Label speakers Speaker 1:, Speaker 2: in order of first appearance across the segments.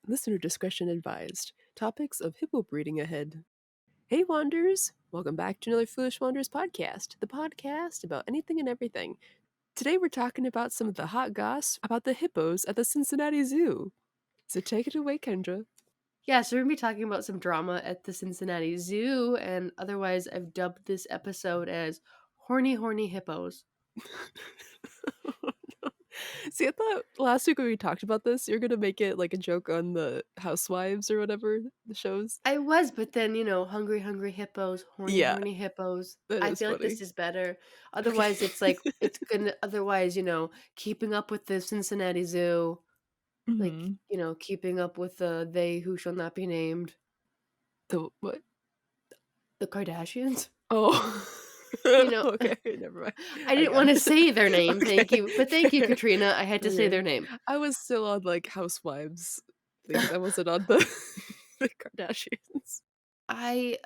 Speaker 1: Listener discretion advised. Topics of hippo breeding ahead. Hey Wanderers! Welcome back to another Foolish Wanderers podcast, the podcast about anything and everything. Today we're talking about some of the hot goss about the hippos at the Cincinnati Zoo. So take it away, Kendra.
Speaker 2: Yeah, so we're going to be talking about some drama at the Cincinnati Zoo, and otherwise I've dubbed this episode as Horny Horny Hippos.
Speaker 1: See, I thought last week when we talked about this, you're gonna make it like a joke on the Housewives or whatever, the shows.
Speaker 2: I was, but then, Hungry Hungry Hippos, Horny Horny Hippos. I feel like this is better. Otherwise, it's like, it's gonna, otherwise, keeping up with the Cincinnati Zoo, like, keeping up with the They Who Shall Not Be Named.
Speaker 1: The what?
Speaker 2: The Kardashians.
Speaker 1: Oh. Okay, never mind.
Speaker 2: I didn't want to say their name, thank you. But thank you, Katrina. I had to say their name.
Speaker 1: I was still on, like, Housewives things. I wasn't on the Kardashians.
Speaker 2: I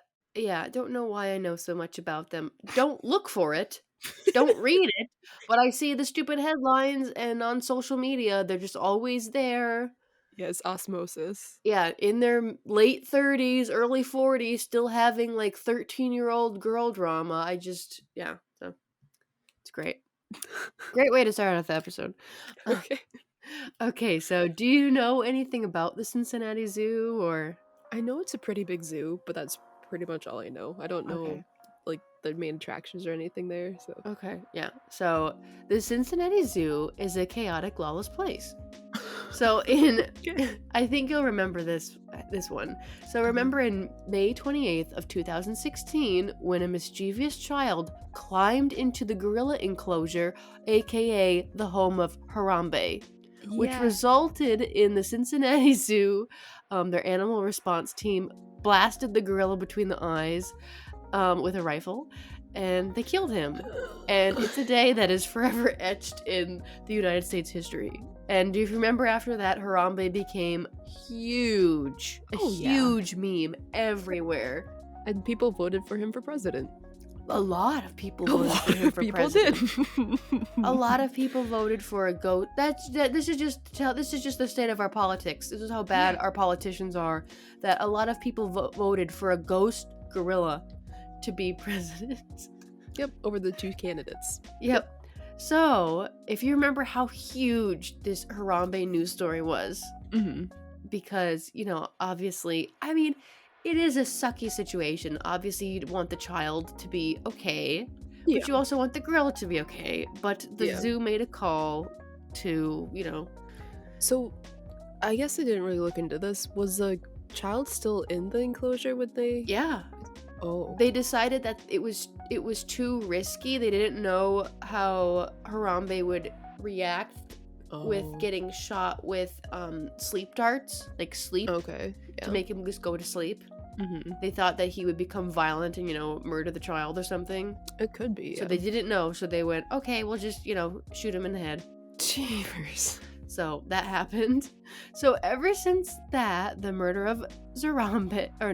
Speaker 2: don't know why I know so much about them. Don't look for it. Don't read it. But I see the stupid headlines, and on social media, they're just always there.
Speaker 1: Yes, osmosis.
Speaker 2: Yeah, in their late 30s, early 40s, still having, like, 13-year-old girl drama. So it's great. Great way to start off the episode.
Speaker 1: Okay.
Speaker 2: Okay, so do you know anything about the Cincinnati Zoo, or?
Speaker 1: I know it's a pretty big zoo, but that's pretty much all I know. I don't know, like, the main attractions or anything there, so.
Speaker 2: Okay, yeah. So, the Cincinnati Zoo is a chaotic, lawless place. So I think you'll remember this one. So remember in May 28th of 2016, when a mischievous child climbed into the gorilla enclosure, aka the home of Harambe, which resulted in the Cincinnati Zoo, their animal response team blasted the gorilla between the eyes with a rifle, and they killed him. And it's a day that is forever etched in the United States history. And do you remember after that, Harambe became huge. Huge meme everywhere.
Speaker 1: And people voted for him for president.
Speaker 2: A lot of people voted for him for president.
Speaker 1: Did.
Speaker 2: A lot of people voted for a goat. This is just the state of our politics. This is how bad our politicians are. That a lot of people voted for a ghost gorilla to be president.
Speaker 1: Yep, over the two candidates.
Speaker 2: Yep. So, if you remember how huge this Harambe news story was, because, obviously, I mean, it is a sucky situation. Obviously, you'd want the child to be okay, but you also want the gorilla to be okay. But the zoo made a call to,
Speaker 1: So, I guess I didn't really look into this. Was the child still in the enclosure when they...
Speaker 2: Yeah.
Speaker 1: Oh.
Speaker 2: They decided that it was too risky. They didn't know how Harambe would react with getting shot with sleep darts, like sleep, to make him just go to sleep. They thought that he would become violent and, murder the child or something.
Speaker 1: It could be,
Speaker 2: So they didn't know, so they went, okay, we'll just, shoot him in the head.
Speaker 1: Jeepers.
Speaker 2: So that happened. So ever since that, the murder of Harambe. Where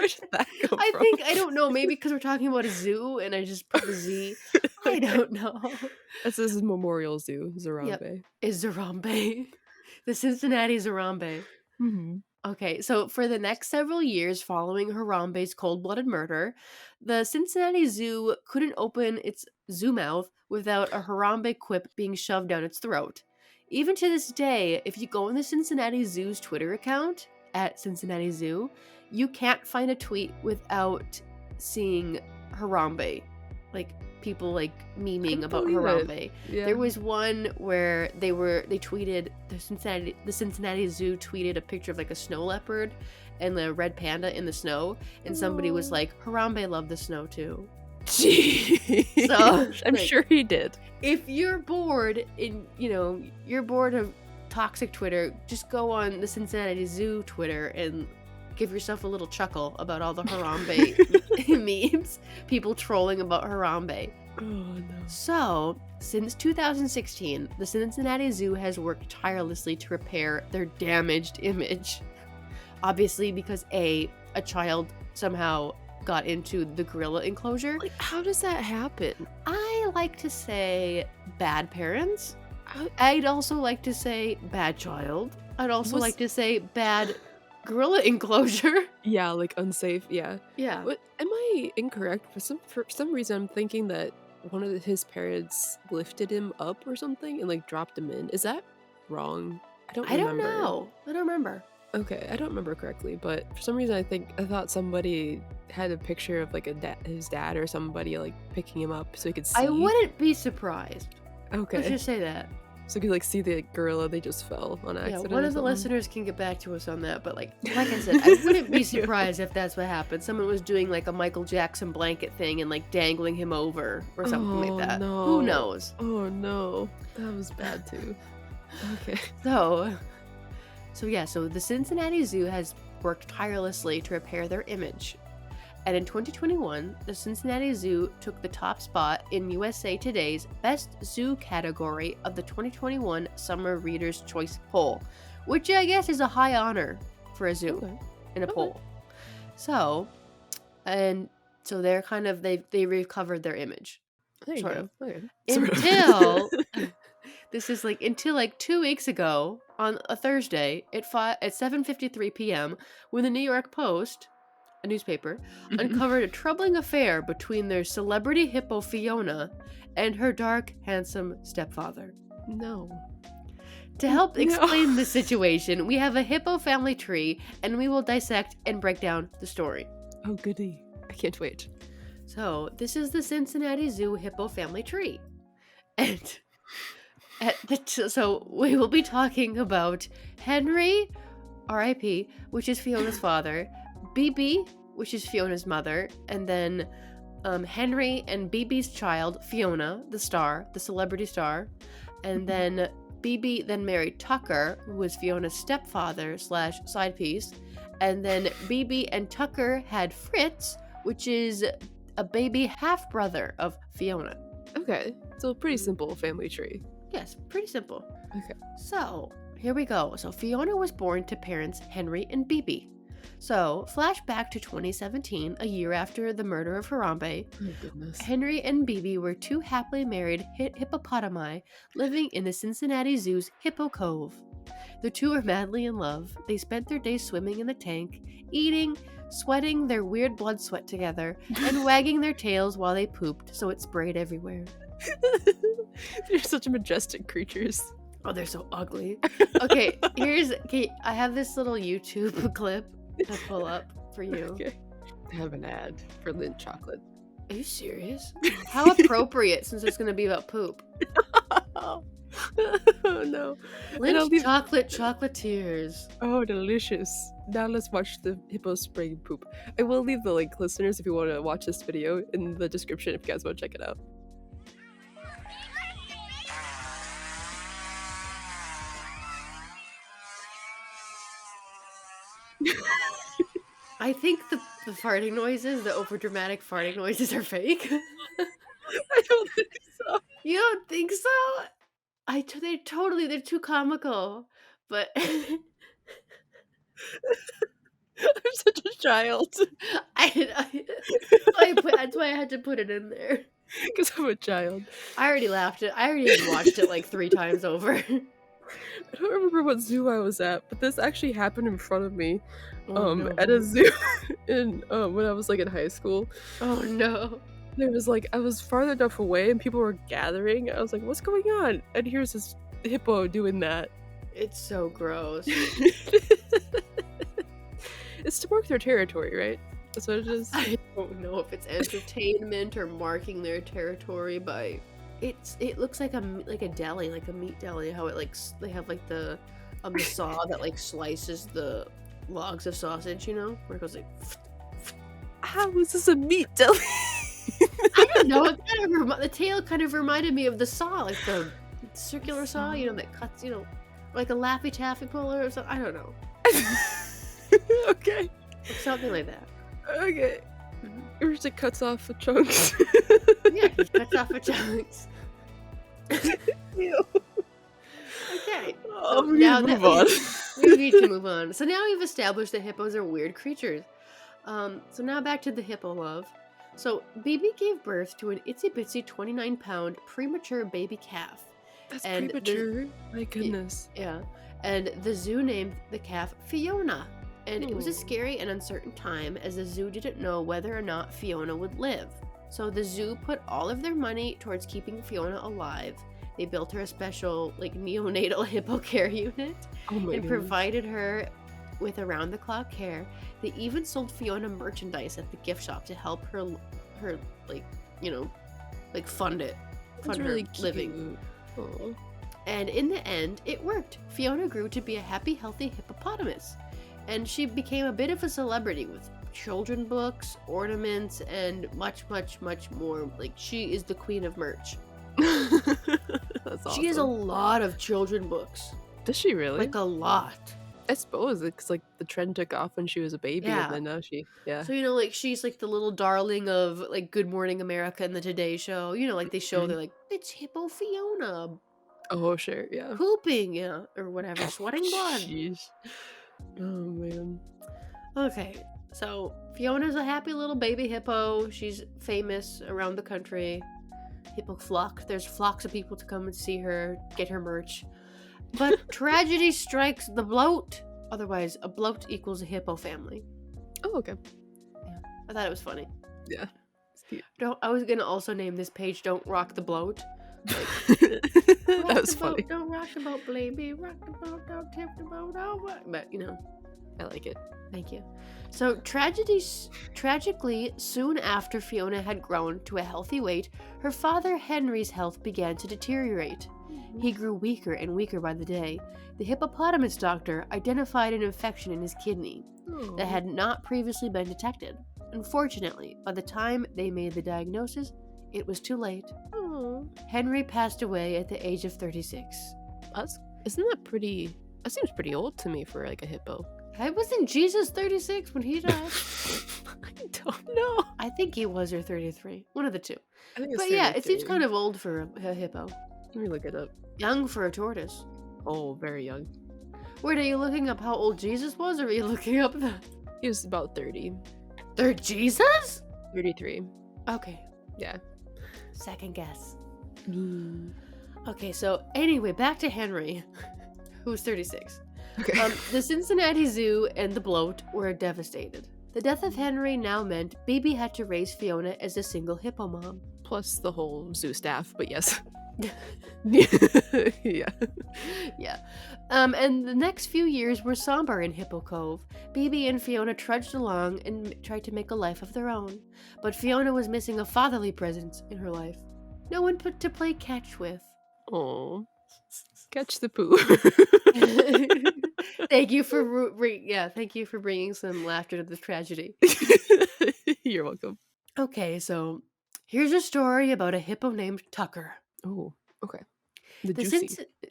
Speaker 2: did that come from? I don't know, maybe because we're talking about a zoo and I just put a Z. I don't know.
Speaker 1: This is Memorial Zoo, Harambe.
Speaker 2: Yep. Is Harambe. The Cincinnati Harambe. Okay, so for the next several years following Harambe's cold-blooded murder, the Cincinnati Zoo couldn't open its zoo mouth without a Harambe quip being shoved down its throat. Even to this day, if you go on the Cincinnati Zoo's Twitter account, at Cincinnati Zoo, you can't find a tweet without seeing Harambe. Like, people, like, memeing about Harambe. Yeah. There was one where they tweeted, the Cincinnati Zoo tweeted a picture of, like, a snow leopard and the red panda in the snow, and somebody was like, Harambe loved the snow too.
Speaker 1: Jeez.
Speaker 2: So
Speaker 1: I'm sure he did.
Speaker 2: If you're bored you're bored of toxic Twitter, just go on the Cincinnati Zoo Twitter and give yourself a little chuckle about all the Harambe memes. People trolling about Harambe.
Speaker 1: Oh, no.
Speaker 2: So, since 2016, the Cincinnati Zoo has worked tirelessly to repair their damaged image. Obviously, because a child somehow got into the gorilla enclosure.
Speaker 1: Like, how does that happen?
Speaker 2: I like to say bad parents. I'd also like to say bad child. I'd also like to say bad gorilla enclosure.
Speaker 1: Yeah, like unsafe. Yeah.
Speaker 2: Yeah.
Speaker 1: What, am I incorrect? For some reason, I'm thinking that one of his parents lifted him up or something and like dropped him in. Is that wrong? I don't
Speaker 2: know. I don't remember.
Speaker 1: Okay, I don't remember correctly, but for some reason I thought somebody had a picture of like his dad or somebody like picking him up so he could see.
Speaker 2: I wouldn't be surprised.
Speaker 1: Okay.
Speaker 2: Let's just say that.
Speaker 1: So you could like see the gorilla, they just fell on accident.
Speaker 2: Yeah, one of the listeners can get back to us on that, but like I said, I wouldn't be surprised if that's what happened. Someone was doing like a Michael Jackson blanket thing and like dangling him over or something like that.
Speaker 1: No.
Speaker 2: Who knows?
Speaker 1: Oh no, that was bad too. Okay.
Speaker 2: So the Cincinnati Zoo has worked tirelessly to repair their image. And in 2021, the Cincinnati Zoo took the top spot in USA Today's Best Zoo category of the 2021 Summer Reader's Choice Poll, which I guess is a high honor for a zoo in a poll. So they're kind of, they recovered their image.
Speaker 1: There you go. Okay.
Speaker 2: Until like 2 weeks ago on a Thursday at 7:53 p.m. when the New York Post, a newspaper, uncovered a troubling affair between their celebrity hippo Fiona and her dark, handsome stepfather.
Speaker 1: No.
Speaker 2: To help explain the situation, we have a hippo family tree, and we will dissect and break down the story.
Speaker 1: Oh, goody. I can't wait.
Speaker 2: So, this is the Cincinnati Zoo hippo family tree. And so we will be talking about Henry, R.I.P., which is Fiona's father, Bibi, which is Fiona's mother, and then Henry and Bibi's child, Fiona, the star, the celebrity star, and then Bibi then married Tucker, who was Fiona's stepfather / side piece, and then Bibi and Tucker had Fritz, which is a baby half-brother of Fiona.
Speaker 1: Okay, so pretty simple family tree.
Speaker 2: Yes, pretty simple.
Speaker 1: Okay.
Speaker 2: So, here we go. So, Fiona was born to parents Henry and Bibi. So, flashback to 2017, a year after the murder of Harambe.
Speaker 1: Oh, goodness.
Speaker 2: Henry and Bibi were two happily married hippopotami living in the Cincinnati Zoo's Hippo Cove. The two were madly in love. They spent their days swimming in the tank, eating, sweating their weird blood sweat together, and wagging their tails while they pooped so it sprayed everywhere.
Speaker 1: They're such majestic creatures.
Speaker 2: Oh, they're so ugly. Okay, I have this little YouTube clip to pull up for you.
Speaker 1: Okay. I have an ad for Lindt chocolate.
Speaker 2: Are you serious? How appropriate, since it's going to be about poop.
Speaker 1: Oh no.
Speaker 2: Lindt chocolatiers.
Speaker 1: Oh, delicious. Now let's watch the hippo spraying poop. I will leave the link, listeners, if you want to watch this video in the description if you guys want to check it out.
Speaker 2: I think the farting noises, the overdramatic farting noises are fake.
Speaker 1: I don't think so.
Speaker 2: You don't think so? They're too comical. But
Speaker 1: I'm such a child.
Speaker 2: That's why I had to put it in there.
Speaker 1: Because I'm a child.
Speaker 2: I already laughed it. I already had watched it like 3 times over.
Speaker 1: I don't remember what zoo I was at, but this actually happened in front of me.
Speaker 2: No.
Speaker 1: At a zoo when I was like in high school.
Speaker 2: Oh no.
Speaker 1: There was like, I was farther enough away and people were gathering. I was like, what's going on? And here's this hippo doing that.
Speaker 2: It's so gross.
Speaker 1: It's to mark their territory, right? That's what it is.
Speaker 2: I don't know if it's entertainment or marking their territory by. It looks like a deli, like a meat deli. How it like they have like the saw that like slices the logs of sausage, you know, where it goes like.
Speaker 1: How is this a meat deli?
Speaker 2: I don't know. It kind of the tail kind of reminded me of the saw, like the circular saw, you know, that cuts, you know. like a Laffy Taffy puller or something. I don't know.
Speaker 1: Okay.
Speaker 2: Something like that.
Speaker 1: Okay. Or just it cuts off the chunks.
Speaker 2: Yeah, he cuts off the chunks.
Speaker 1: Ew.
Speaker 2: Okay.
Speaker 1: Oh,
Speaker 2: So
Speaker 1: we
Speaker 2: now
Speaker 1: need to
Speaker 2: that
Speaker 1: move on.
Speaker 2: we need to move on. So now we've established that hippos are weird creatures. So now back to the hippo love. So Bibi gave birth to an itsy bitsy 29-pound premature baby calf.
Speaker 1: That's
Speaker 2: And
Speaker 1: premature. My goodness.
Speaker 2: Yeah. And the zoo named the calf Fiona. And it was a
Speaker 1: Aw.
Speaker 2: scary and uncertain time as the zoo didn't know whether or not Fiona would live. So the zoo put all of their money towards keeping Fiona alive. They built her a special, like, neonatal hippo care unit
Speaker 1: Oh my
Speaker 2: and
Speaker 1: goodness.
Speaker 2: provided her with around-the-clock care. They even sold Fiona merchandise at the gift shop to help her like, you know, like fund it.
Speaker 1: That's
Speaker 2: Fund
Speaker 1: really
Speaker 2: her
Speaker 1: cute.
Speaker 2: living.
Speaker 1: Aw.
Speaker 2: And in the end, it worked. Fiona grew to be a happy, healthy hippopotamus. And she became a bit of a celebrity with children books, ornaments, and much, much, much more. Like, she is the queen of merch.
Speaker 1: That's awesome.
Speaker 2: She has a lot of children books.
Speaker 1: Does she really?
Speaker 2: Like, a lot.
Speaker 1: I suppose it's like the trend took off when she was a baby,
Speaker 2: Yeah.
Speaker 1: and then now she, yeah.
Speaker 2: So, you know, like, she's like the little darling of, like, Good Morning America and the Today Show. You know, like, they show, they're like, it's Hippo Fiona
Speaker 1: Oh, sure, yeah.
Speaker 2: pooping, yeah, or whatever, sweating blood.
Speaker 1: Jeez. Oh man.
Speaker 2: Okay, so Fiona's a happy little baby hippo. She's famous around the country. Hippo flock. There's flocks of people to come and see her, get her merch. But tragedy strikes the bloat. Otherwise, a bloat equals a hippo family.
Speaker 1: Oh, okay.
Speaker 2: Yeah, I thought it was funny.
Speaker 1: Yeah. It's cute.
Speaker 2: I was gonna also name this page "Don't Rock the Bloat."
Speaker 1: That was funny.
Speaker 2: Don't rock the boat, baby. Rock the boat, don't tip the boat over. But you know.
Speaker 1: I like it.
Speaker 2: Thank you. So, tragically, soon after Fiona had grown to a healthy weight, her father Henry's health began to deteriorate. He grew weaker and weaker by the day. The hippopotamus doctor identified an infection in his kidney that had not previously been detected. Unfortunately, by the time they made the diagnosis, it was too late.
Speaker 1: Oh.
Speaker 2: Henry passed away at the age of 36.
Speaker 1: Isn't that pretty? That seems pretty old to me for like a hippo.
Speaker 2: Wasn't Jesus 36 when he died?
Speaker 1: I don't know.
Speaker 2: I think he was, or 33. One of the two.
Speaker 1: I think it's
Speaker 2: But yeah, it seems
Speaker 1: 33.
Speaker 2: kind of old for a hippo.
Speaker 1: Let me look it up.
Speaker 2: Young for a tortoise.
Speaker 1: Oh, very young.
Speaker 2: Wait, are you looking up how old Jesus was, or are you looking up the...
Speaker 1: He was about 30.
Speaker 2: They're Jesus?
Speaker 1: 33.
Speaker 2: Okay.
Speaker 1: Yeah.
Speaker 2: Second guess. Okay, so anyway, back to Henry, who's 36.
Speaker 1: Okay.
Speaker 2: The Cincinnati Zoo and the bloat were devastated. The death of Henry now meant Bibi had to raise Fiona as a single hippo mom.
Speaker 1: Plus the whole zoo staff, but yes. Yeah.
Speaker 2: Yeah. And the next few years were somber in Hippo Cove. Bibi and Fiona trudged along and tried to make a life of their own. But Fiona was missing a fatherly presence in her life. No one to play catch with.
Speaker 1: Oh. Catch the poo.
Speaker 2: Thank you for thank you for bringing some laughter to the tragedy.
Speaker 1: You're welcome.
Speaker 2: Okay, so here's a story about a hippo named Tucker.
Speaker 1: Oh, okay. The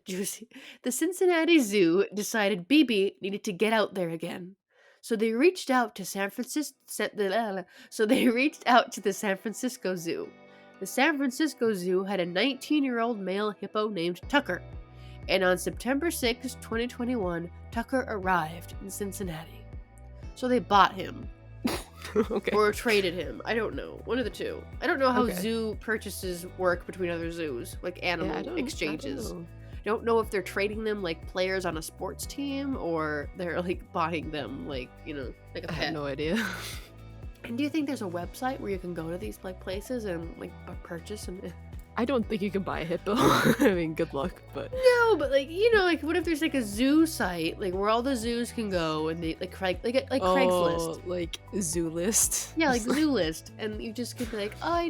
Speaker 2: Juicy. The Cincinnati Zoo decided Bibi needed to get out there again. So they reached out to the San Francisco Zoo. The San Francisco Zoo had a 19-year-old male hippo named Tucker. And on September 6, 2021, Tucker arrived in Cincinnati. So they bought him.
Speaker 1: Okay.
Speaker 2: Or traded him. I don't know. One of the two. I don't know how
Speaker 1: Okay.
Speaker 2: zoo purchases work between other zoos, like animal exchanges. Don't know if they're trading them like players on a sports team, or they're like buying them like, you know, like a
Speaker 1: I
Speaker 2: pet.
Speaker 1: have no idea.
Speaker 2: And do you think there's a website where you can go to these like places and like purchase and
Speaker 1: I don't think you can buy a hippo. I mean, good luck, but
Speaker 2: no, but like, you know, like what if there's like a zoo site like where all the zoos can go and they like Craigslist.
Speaker 1: Like Zoo List.
Speaker 2: Yeah, like Zoo List, and you just could be like, oh,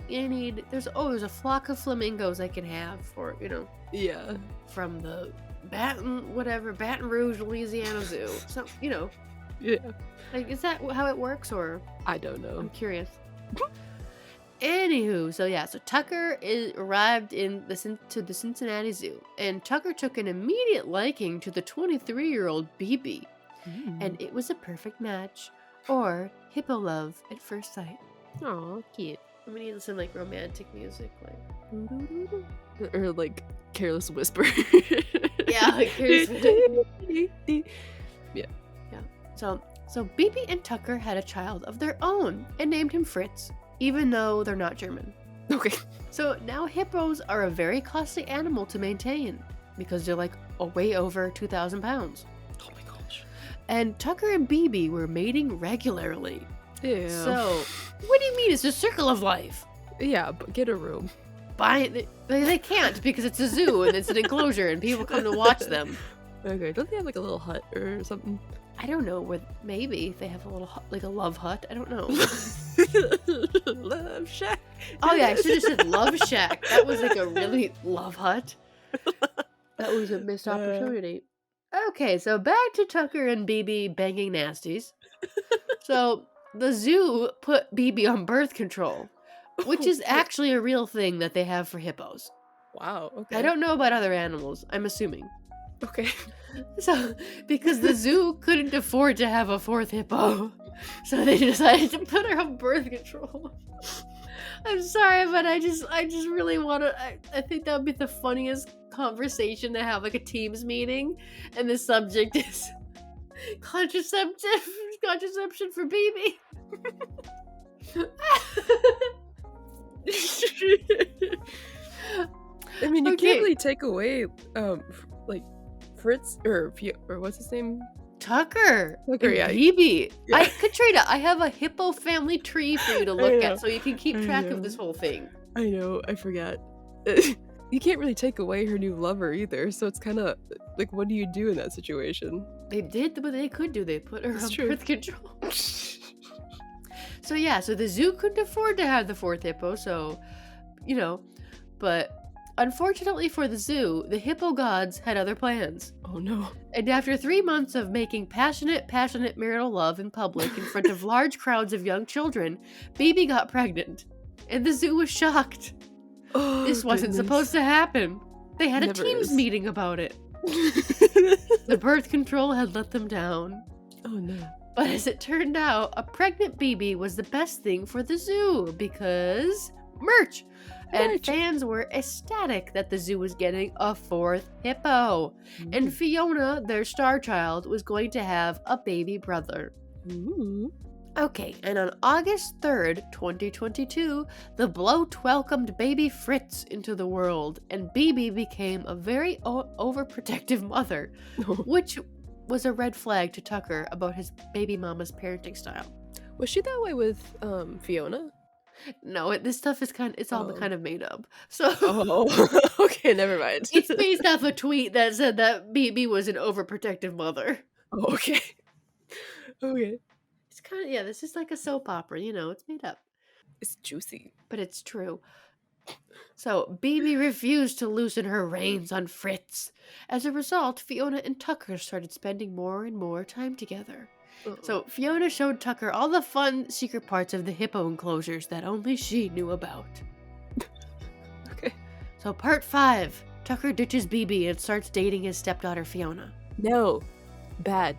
Speaker 2: there's a flock of flamingos I can have for, you know,
Speaker 1: Yeah.
Speaker 2: from the Baton Rouge, Louisiana Zoo. So, you know,
Speaker 1: Yeah.
Speaker 2: like, is that how it works, or
Speaker 1: I don't know.
Speaker 2: I'm curious. Anywho, so Tucker arrived to the Cincinnati Zoo, and Tucker took an immediate liking to the 23-year-old BB, and it was a perfect match, or hippo love at first sight.
Speaker 1: Aw, cute.
Speaker 2: We need some like romantic music, like
Speaker 1: or like Careless Whisper.
Speaker 2: yeah, like yeah. So BB and Tucker had a child of their own and named him Fritz, even though they're not German.
Speaker 1: Okay.
Speaker 2: So now hippos are a very costly animal to maintain because they're like way over 2,000 pounds.
Speaker 1: Oh my gosh.
Speaker 2: And Tucker and BB were mating regularly.
Speaker 1: Yeah.
Speaker 2: So, what do you mean it's a circle of life?
Speaker 1: Yeah, but get a room.
Speaker 2: They can't because it's a zoo and it's an enclosure and people come to watch them.
Speaker 1: Okay, don't they have like a little hut or something?
Speaker 2: I don't know. Maybe they have a little like a love hut. I don't know.
Speaker 1: Love shack.
Speaker 2: Oh yeah, I should have said love shack. That was like a really love hut. That was a missed opportunity. Okay, so back to Tucker and BB banging nasties. So the zoo put BB on birth control, which is actually a real thing that they have for hippos.
Speaker 1: Wow. Okay.
Speaker 2: I don't know about other animals. I'm assuming.
Speaker 1: Okay.
Speaker 2: So, because the zoo couldn't afford to have a fourth hippo, so they decided to put her on birth control. I'm sorry, but I just really want to. I think that would be the funniest conversation to have, like a Teams meeting, and the subject is contraception for BB.
Speaker 1: I mean, you can't really take away, like Fritz or what's his name?
Speaker 2: Tucker,
Speaker 1: yeah.
Speaker 2: BB.
Speaker 1: Yeah.
Speaker 2: Katrina, I have a hippo family tree for you to look at, so you can keep track of this whole thing.
Speaker 1: I know, I forgot. You can't really take away her new lover either, so it's kind of like, what do you do in that situation?
Speaker 2: They did what they could do. They put her on birth control. So the zoo couldn't afford to have the fourth hippo, so, but unfortunately for the zoo, the hippo gods had other plans.
Speaker 1: Oh no.
Speaker 2: And after 3 months of making passionate marital love in public in front of large crowds of young children, BB got pregnant. And the zoo was shocked.
Speaker 1: Oh,
Speaker 2: this wasn't supposed to happen. They had a Teams meeting about it. The birth control had let them down.
Speaker 1: Oh no.
Speaker 2: But as it turned out, a pregnant BB was the best thing for the zoo because merch. And fans were ecstatic that the zoo was getting a fourth hippo.
Speaker 1: Ooh.
Speaker 2: And Fiona, their star child, was going to have a baby brother.
Speaker 1: Ooh.
Speaker 2: Okay, and on August 3rd, 2022, the bloat welcomed baby Fritz into the world, and BB became a very overprotective mother, which was a red flag to Tucker about his baby mama's parenting style.
Speaker 1: Was she that way with Fiona?
Speaker 2: No, this stuff is all kind of made up. So
Speaker 1: okay, never mind.
Speaker 2: It's based off a tweet that said that BB was an overprotective mother.
Speaker 1: Oh, okay. Okay.
Speaker 2: It's kind of this is like a soap opera, it's made up.
Speaker 1: It's juicy,
Speaker 2: but it's true. So BB refused to loosen her reins on Fritz. As a result, Fiona and Tucker started spending more and more time together. So Fiona showed Tucker all the fun secret parts of the hippo enclosures that only she knew about.
Speaker 1: Okay.
Speaker 2: So part 5, Tucker ditches BB and starts dating his stepdaughter Fiona.
Speaker 1: No. Bad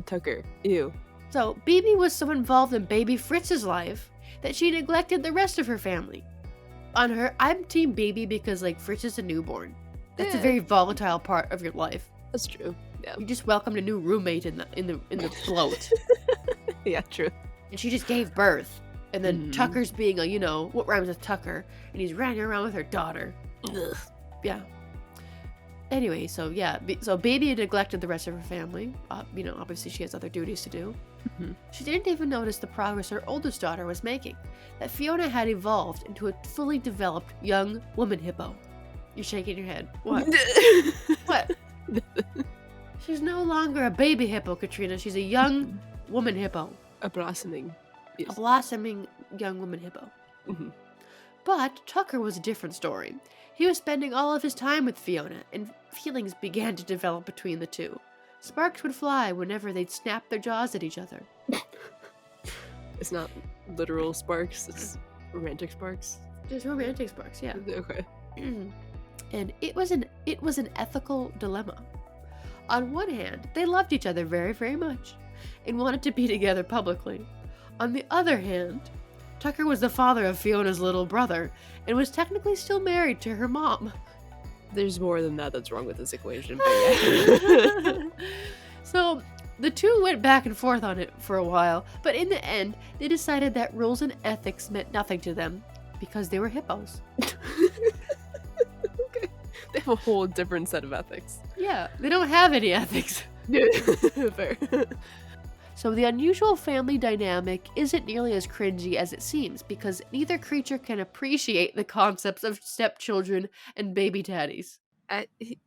Speaker 1: Tucker. Ew.
Speaker 2: So BB was so involved in baby Fritz's life that she neglected the rest of her family. On her, I'm team BB because Fritz is a newborn. That's a very volatile part of your life.
Speaker 1: That's true. Yeah.
Speaker 2: You just welcomed a new roommate in the bloat.
Speaker 1: Yeah, true.
Speaker 2: And she just gave birth. And then Tucker's being what rhymes with Tucker? And he's running around with her daughter. Ugh. Yeah. Anyway, so baby neglected the rest of her family. Obviously she has other duties to do. Mm-hmm. She didn't even notice the progress her oldest daughter was making. That Fiona had evolved into a fully developed young woman hippo. You're shaking your head. What? What? She's no longer a baby hippo, Katrina. She's a young woman hippo.
Speaker 1: A blossoming. Yes.
Speaker 2: A blossoming young woman hippo.
Speaker 1: Mm-hmm.
Speaker 2: But Tucker was a different story. He was spending all of his time with Fiona, and feelings began to develop between the two. Sparks would fly whenever they'd snap their jaws at each other.
Speaker 1: It's not literal sparks, it's romantic sparks?
Speaker 2: Just romantic sparks, yeah.
Speaker 1: Okay.
Speaker 2: And it was an ethical dilemma. On one hand, they loved each other very, very much and wanted to be together publicly. On the other hand, Tucker was the father of Fiona's little brother and was technically still married to her mom.
Speaker 1: There's more than that that's wrong with this equation, but yeah.
Speaker 2: So the two went back and forth on it for a while, but in the end, they decided that rules and ethics meant nothing to them because they were hippos.
Speaker 1: Okay. They have a whole different set of ethics.
Speaker 2: Yeah, they don't have any ethics.
Speaker 1: Fair.
Speaker 2: So the unusual family dynamic isn't nearly as cringy as it seems because neither creature can appreciate the concepts of stepchildren and baby daddies.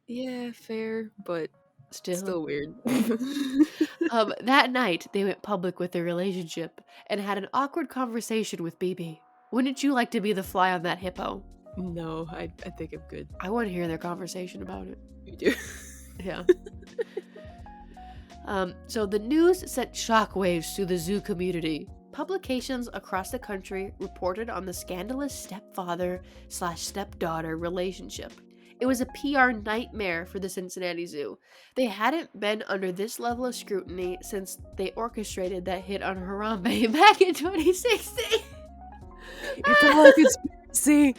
Speaker 1: Yeah, fair, but still weird.
Speaker 2: That night, they went public with their relationship and had an awkward conversation with BB. Wouldn't you like to be the fly on that hippo?
Speaker 1: No, I think I'm good.
Speaker 2: I want to hear their conversation about it.
Speaker 1: You do?
Speaker 2: Yeah. So the news sent shockwaves through the zoo community. Publications across the country reported on the scandalous stepfather/stepdaughter relationship. It was a PR nightmare for the Cincinnati Zoo. They hadn't been under this level of scrutiny since they orchestrated that hit on Harambe back in 2016.
Speaker 1: It's all a conspiracy.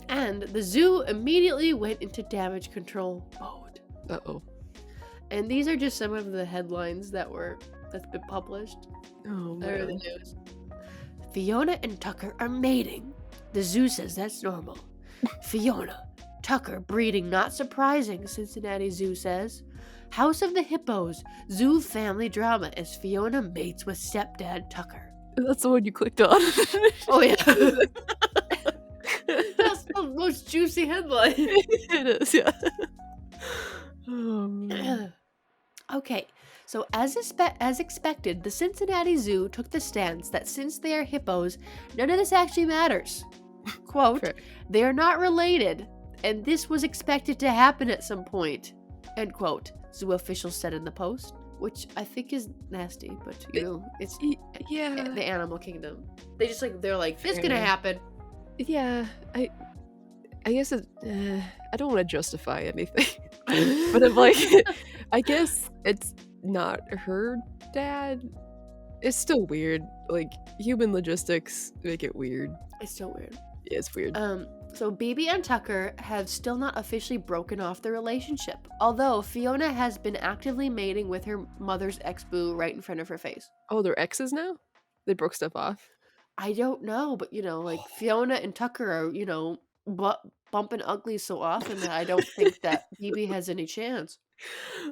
Speaker 2: And the zoo immediately went into damage control mode.
Speaker 1: Uh-oh.
Speaker 2: And these are just some of the headlines that's been published.
Speaker 1: Oh, man.
Speaker 2: They're the news. Fiona and Tucker are mating. The zoo says that's normal. Fiona, Tucker breeding not surprising, Cincinnati Zoo says. House of the Hippos, zoo family drama as Fiona mates with stepdad Tucker.
Speaker 1: That's the one you clicked on.
Speaker 2: Oh, yeah. That's the most juicy headline.
Speaker 1: It is, yeah. Oh, man.
Speaker 2: Okay, so as expected, the Cincinnati Zoo took the stance that since they are hippos, none of this actually matters. Quote,
Speaker 1: Okay.
Speaker 2: They are not related, and this was expected to happen at some point. End quote, zoo officials said in the post, which I think is nasty, but it's
Speaker 1: Yeah.
Speaker 2: the animal kingdom. They're like, it's gonna happen.
Speaker 1: Yeah, I guess I don't want to justify anything, but I'm like, I guess it's not her dad. It's still weird. Like, human logistics make it weird.
Speaker 2: It's so weird.
Speaker 1: Yeah, it's weird.
Speaker 2: So BB and Tucker have still not officially broken off their relationship, although Fiona has been actively mating with her mother's ex-boo right in front of her face.
Speaker 1: Oh, they're exes now? They broke stuff off?
Speaker 2: I don't know, but like Fiona and Tucker are, bumping uglies so often that I don't think that BB has any chance.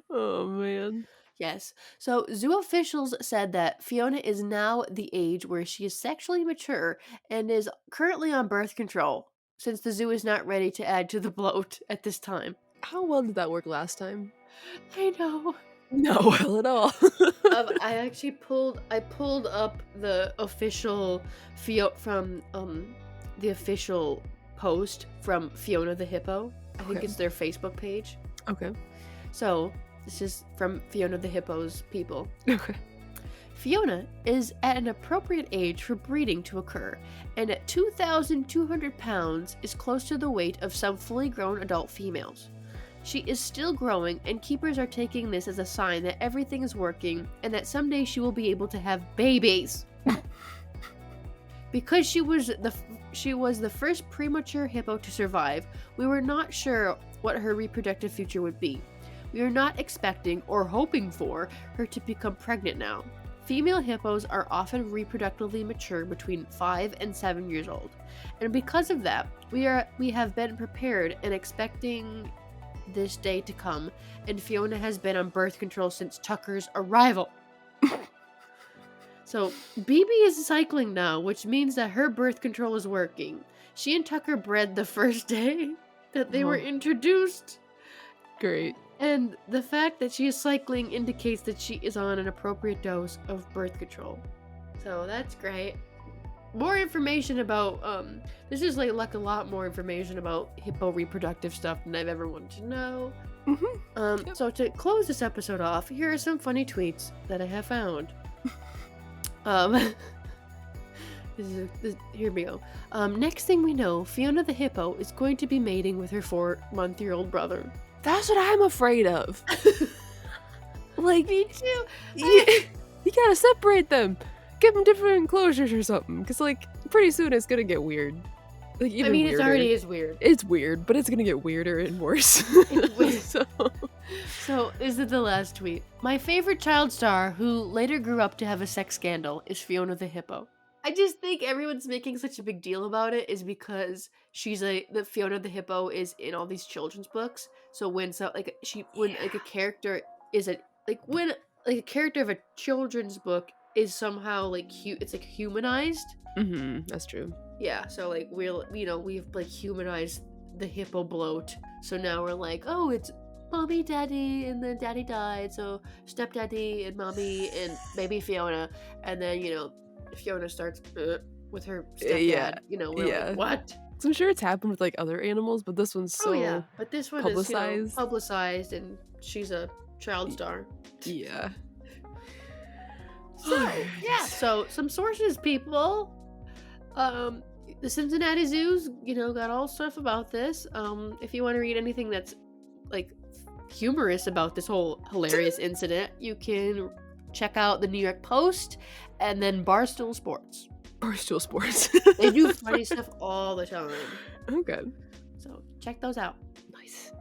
Speaker 1: Oh, man.
Speaker 2: Yes. So zoo officials said that Fiona is now the age where she is sexually mature and is currently on birth control, since the zoo is not ready to add to the bloat at this time.
Speaker 1: How well did that work last time?
Speaker 2: I know.
Speaker 1: Not well at all.
Speaker 2: I actually pulled up the official from the official post from Fiona the Hippo. I think it's their Facebook page.
Speaker 1: Okay.
Speaker 2: So this is from Fiona the Hippo's people.
Speaker 1: Okay.
Speaker 2: Fiona is at an appropriate age for breeding to occur, and at 2,200 pounds is close to the weight of some fully grown adult females. She is still growing, and keepers are taking this as a sign that everything is working and that someday she will be able to have babies. Because she was the first premature hippo to survive, we were not sure what her reproductive future would be. We are not expecting or hoping for her to become pregnant now. Female hippos are often reproductively mature between 5 and 7 years old, and because of that, we have been prepared and expecting this day to come, and Fiona has been on birth control since Tucker's arrival. So, BB is cycling now, which means that her birth control is working. She and Tucker bred the first day that they were introduced.
Speaker 1: Great.
Speaker 2: And the fact that she is cycling indicates that she is on an appropriate dose of birth control. So that's great. More information about, this is like a lot more information about hippo reproductive stuff than I've ever wanted to know.
Speaker 1: Mm-hmm.
Speaker 2: So to close this episode off, here are some funny tweets that I have found. Here we go. Next thing we know, Fiona the hippo is going to be mating with her 4-month-old brother.
Speaker 1: That's what I'm afraid of. Like,
Speaker 2: Me too.
Speaker 1: you gotta separate them. Give them different enclosures or something. Because, like, pretty soon it's gonna get weird. Like, even weirder.
Speaker 2: It already is weird.
Speaker 1: It's weird, but it's gonna get weirder and worse.
Speaker 2: So, is it the last tweet? My favorite child star, who later grew up to have a sex scandal, is Fiona the hippo. I just think everyone's making such a big deal about it is because the Fiona the hippo is in all these children's books. So when a character is when a character of a children's book is somehow it's like humanized.
Speaker 1: Mm-hmm, that's true.
Speaker 2: Yeah, so like we've like humanized the hippo bloat. So now we're like, oh, it's mommy, daddy, and then daddy died, so stepdaddy and mommy and baby Fiona, and then Fiona starts with her stepdad.
Speaker 1: Yeah.
Speaker 2: Like, what?
Speaker 1: So I'm sure it's happened with like other animals, but this one's so
Speaker 2: but this one
Speaker 1: publicized.
Speaker 2: is publicized, and she's a child star.
Speaker 1: Yeah.
Speaker 2: So yeah, so some sources, people. The Cincinnati Zoo's, got all stuff about this. If you want to read anything that's like humorous about this whole hilarious incident, you can check out the New York Post and then Barstool Sports.
Speaker 1: Barstool Sports.
Speaker 2: They do funny stuff all the time.
Speaker 1: Okay.
Speaker 2: So check those out.
Speaker 1: Nice.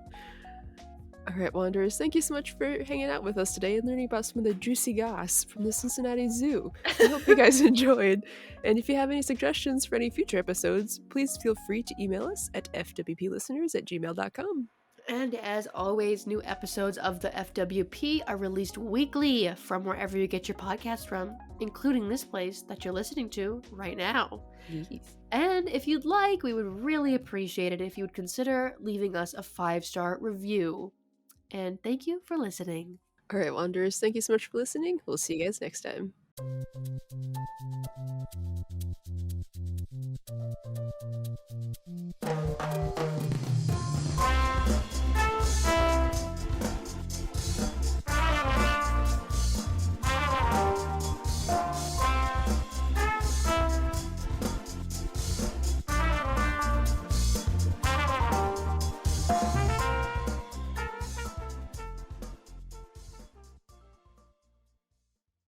Speaker 1: All right, Wanderers, thank you so much for hanging out with us today and learning about some of the juicy goss from the Cincinnati Zoo. I hope you guys enjoyed. And if you have any suggestions for any future episodes, please feel free to email us at fwplisteners@gmail.com.
Speaker 2: And as always, new episodes of the FWP are released weekly from wherever you get your podcast from, including this place that you're listening to right now.
Speaker 1: Yes.
Speaker 2: And if you'd like, we would really appreciate it if you would consider leaving us a 5-star review. And thank you for listening.
Speaker 1: All right, Wanderers, thank you so much for listening. We'll see you guys next time.